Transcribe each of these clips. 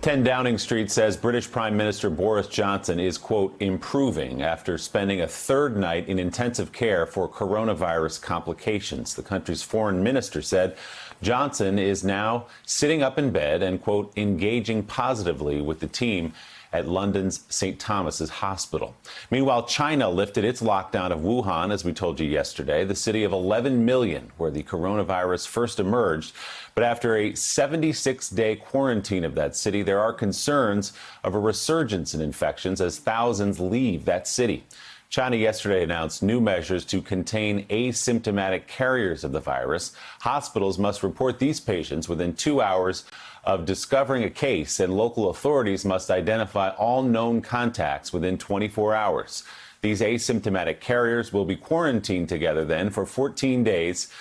10 Downing Street says British Prime Minister Boris Johnson is, quote, improving after spending a third night in intensive care for coronavirus complications. The country's foreign minister said Johnson is now sitting up in bed and, quote, engaging positively with the team at London's St. Thomas's Hospital. Meanwhile, China lifted its lockdown of Wuhan, as we told you yesterday, the city of 11 million where the coronavirus first emerged. But after a 76-day quarantine of that city, there are concerns of a resurgence in infections as thousands leave that city. China yesterday announced new measures to contain asymptomatic carriers of the virus. Hospitals must report these patients within 2 hours of discovering a case, and local authorities must identify all known contacts within 24 hours. These asymptomatic carriers will be quarantined together then for 14 days,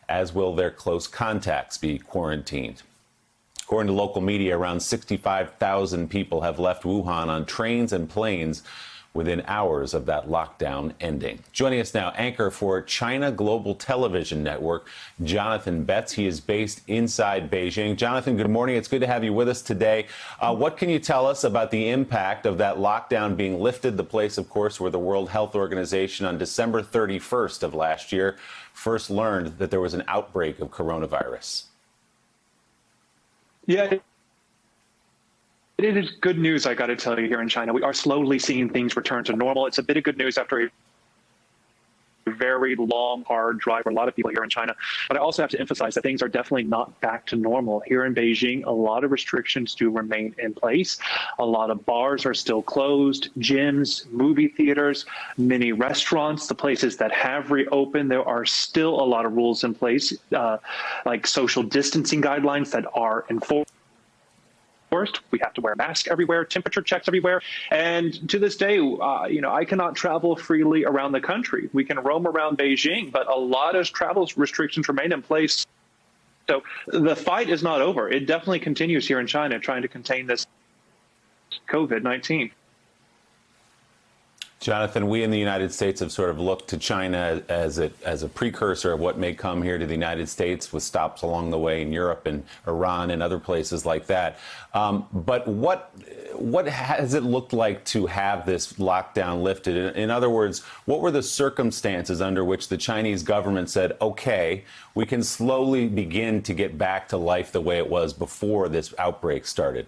as will their close contacts be quarantined. According to local media, around 65,000 people have left Wuhan on trains and planes within hours of that lockdown ending. Joining us now, anchor for China Global Television Network, Jonathan Betts. He is based inside Beijing. Jonathan, good morning. It's good to have you with us today. What can you tell us about the impact of that lockdown being lifted, the place, of course, where the World Health Organization on December 31st of last year first learned that there was an outbreak of coronavirus? Yeah. It is good news, I got to tell you, here in China. We are slowly seeing things return to normal. It's a bit of good news after a very long, hard drive for a lot of people here in China. But I also have to emphasize that things are definitely not back to normal. Here in Beijing, a lot of restrictions do remain in place. A lot of bars are still closed, gyms, movie theaters, many restaurants, the places that have reopened, there are still a lot of rules in place, like social distancing guidelines that are enforced. We have to wear masks everywhere, temperature checks everywhere. And to this day, I cannot travel freely around the country. We can roam around Beijing, but a lot of travel restrictions remain in place. So the fight is not over. It definitely continues here in China, trying to contain this COVID-19. Jonathan, we in the United States have sort of looked to China as a precursor of what may come here to the United States, with stops along the way in Europe and Iran and other places like that. But what has it looked like to have this lockdown lifted? In other words, what were the circumstances under which the Chinese government said, OK, we can slowly begin to get back to life the way it was before this outbreak started?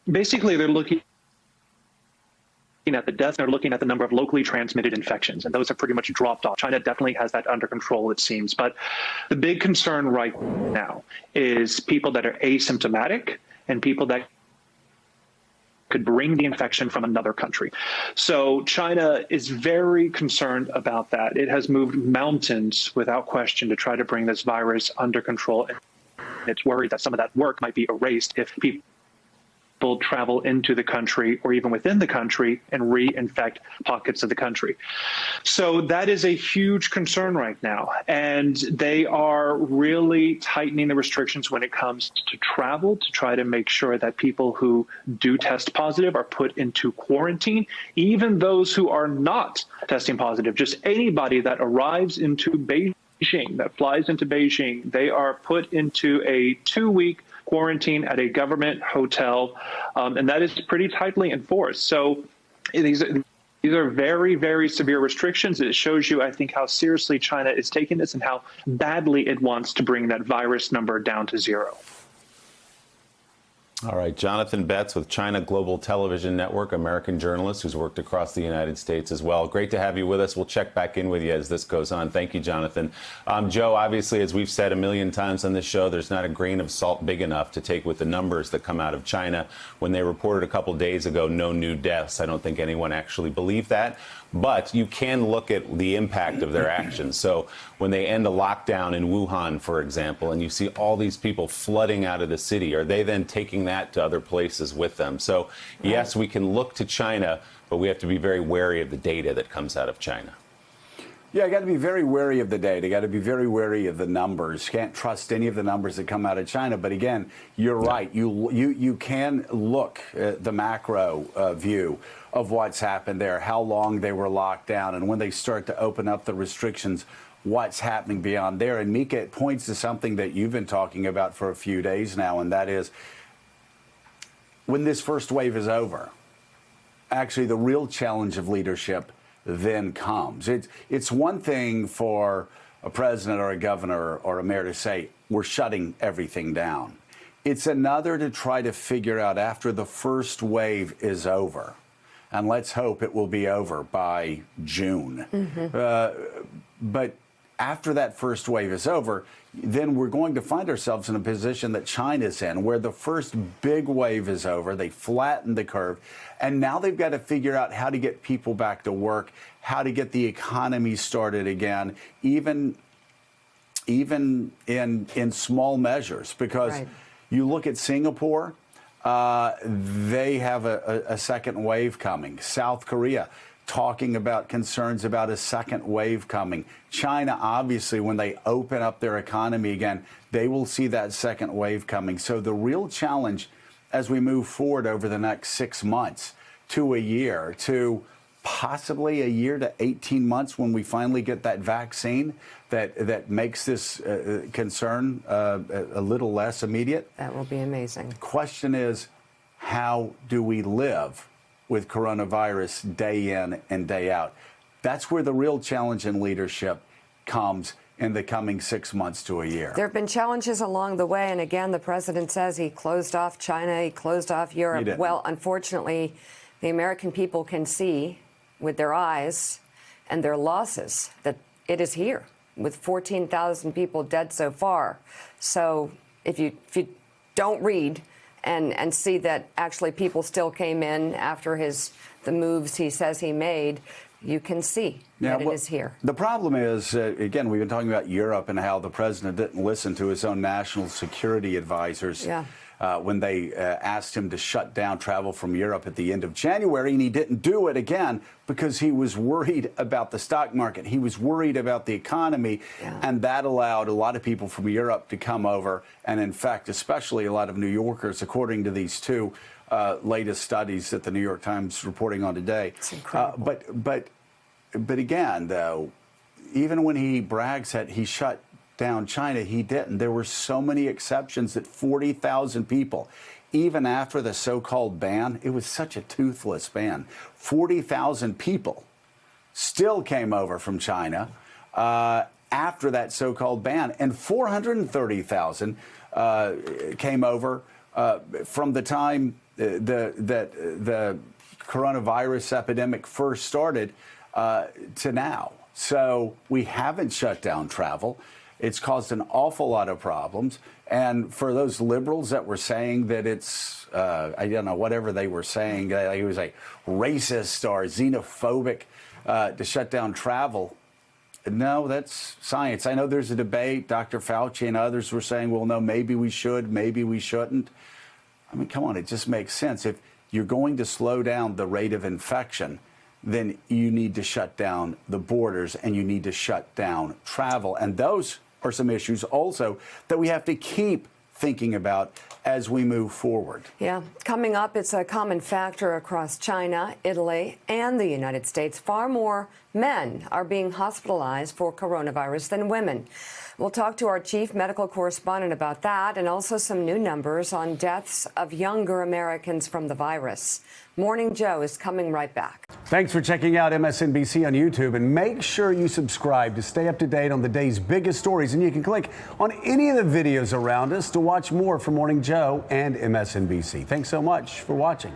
Basically, they're looking at the deaths, they're looking at the number of locally transmitted infections, and those have pretty much dropped off. China definitely has that under control, it seems. But the big concern right now is people that are asymptomatic and people that could bring the infection from another country. So China is very concerned about that. It has moved mountains without question to try to bring this virus under control. And it's worried that some of that work might be erased if people travel into the country or even within the country and reinfect pockets of the country. So that is a huge concern right now. And they are really tightening the restrictions when it comes to travel to try to make sure that people who do test positive are put into quarantine. Even those who are not testing positive, just anybody that arrives into Beijing, that flies into Beijing, they are put into a 2-week quarantine at a government hotel, and that is pretty tightly enforced. So these are very, very severe restrictions. It shows you, I think, how seriously China is taking this and how badly it wants to bring that virus number down to zero. All right, Jonathan Betts with China Global Television Network, American journalist who's worked across the United States as well. Great to have you with us. We'll check back in with you as this goes on. Thank you, Jonathan. Joe, obviously, as we've said a million times on this show, there's not a grain of salt big enough to take with the numbers that come out of China. When they reported a couple days ago no new deaths, I don't think anyone actually believed that. But you can look at the impact of their actions. So when they end a lockdown in Wuhan, for example, and you see all these people flooding out of the city, are they then taking that to other places with them? So, yes, we can look to China, but we have to be very wary of the data that comes out of China. Yeah, you got to be very wary of the data. You got to be very wary of the numbers. Can't trust any of the numbers that come out of China. But again, you're right. You can look at the macro view of what's happened there, how long they were locked down, and when they start to open up the restrictions, what's happening beyond there. And Mika, it points to something that you've been talking about for a few days now, and that is when this first wave is over, actually the real challenge of leadership then comes. It's one thing for a president or a governor or a mayor to say, we're shutting everything down. It's another to try to figure out after the first wave is over, and let's hope it will be over by June. But after that first wave is over, then we're going to find ourselves in a position that China's in, where the first big wave is over. They flattened the curve, and now they've got to figure out how to get people back to work, how to get the economy started again, even in small measures. Because you look at Singapore, they have a second wave coming. South Korea, talking about concerns about a second wave coming. China, obviously, when they open up their economy again, they will see that second wave coming. So the real challenge as we move forward over the next 6 months to a year, to possibly a year to 18 months when we finally get that vaccine that makes this concern a little less immediate. That will be amazing. The question is, how do we live with coronavirus day in and day out? That's where the real challenge in leadership comes in the coming 6 months to a year. There have been challenges along the way, and again, the president says he closed off China, he closed off Europe. Well, unfortunately, the American people can see with their eyes and their losses that it is here, with 14,000 people dead so far. So if you don't read and see that actually people still came in after the moves he says he made, you can see that it is here. The problem is, again, we've been talking about Europe and how the president didn't listen to his own national security advisors when they asked him to shut down travel from Europe at the end of January, and he didn't do it again because he was worried about the stock market. He was worried about the economy, and that allowed a lot of people from Europe to come over, and in fact, especially a lot of New Yorkers, according to these two latest studies that the New York Times is reporting on today. It's incredible. But again, though, even when he brags that he shut down China, he didn't. There were so many exceptions that 40,000 people, even after the so-called ban, it was such a toothless ban, 40,000 people still came over from China after that so-called ban, and 430,000 came over from the time that the coronavirus epidemic first started to now. So we haven't shut down travel. It's caused an awful lot of problems. And for those liberals that were saying that it's, I don't know, whatever they were saying, it was like racist or xenophobic to shut down travel. No, that's science. I know there's a debate. Dr. Fauci and others were saying, well, no, maybe we should, maybe we shouldn't. I mean, come on, it just makes sense. If you're going to slow down the rate of infection, then you need to shut down the borders and you need to shut down travel. And those are some issues also that we have to keep thinking about as we move forward. Yeah, coming up, it's a common factor across China, Italy, and the United States. Far more men are being hospitalized for coronavirus than women. We'll talk to our chief medical correspondent about that and also some new numbers on deaths of younger Americans from the virus. Morning Joe is coming right back. Thanks for checking out MSNBC on YouTube, and make sure you subscribe to stay up to date on the day's biggest stories. And you can click on any of the videos around us to watch more from Morning Joe and MSNBC. Thanks so much for watching.